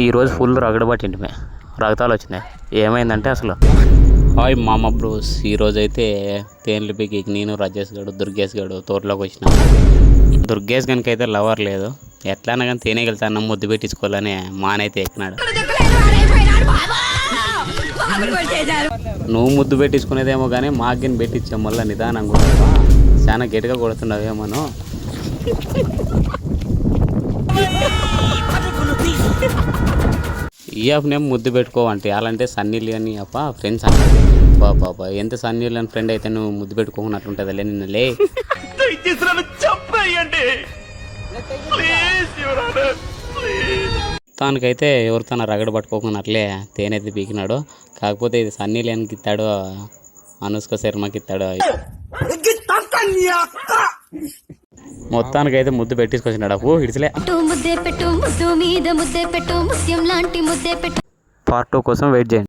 ఈరోజు ఫుల్ రగడబట్టింటిమే, రగతాలు వచ్చినాయి. ఏమైందంటే అసలు హాయ్ మామ బ్రోస్, ఈరోజు అయితే తేనెలు పీకి నేను రాజేష్ గడు దుర్గేష్ గడు తోటలోకి వచ్చిన. దుర్గేష్ గనుక అయితే లవర్ లేదు, ఎట్లా కానీ తేనెగలుతాను ముద్దు పెట్టించుకోవాలని మానైతే ఎక్కినాడు. నువ్వు ముద్దు పెట్టించుకునేదేమో కానీ మాకు పెట్టించాం మళ్ళీ నిదానం కూడా చాలా గట్టిగా కొడుతున్నావేమోను. ఈ అప్పనేమో ముద్దు పెట్టుకోవంటే అలాంటే సన్నీళ్ళు అని అప్ప ఫ్రెండ్స్ అంటే బాబా ఎంత సన్నీళ్ళు అని ఫ్రెండ్ అయితే నువ్వు ముద్దు పెట్టుకోకున్నట్లుంటుంది లే నిన్న లే. తనకైతే ఎవరితోన రగడ పట్టుకోకున్నట్లే తేనైతే పీకినాడు. కాకపోతే ఇది సన్నీళ్ళకి ఇస్తాడు, అనుష్క శర్మకి ఇస్తాడు. మొత్తానికైతే ముద్దు పెట్టించుకొచ్చినాడు. అప్పు ఇడిచలే. పార్ట్ 2 కోసం వెయిట్ చేయండి.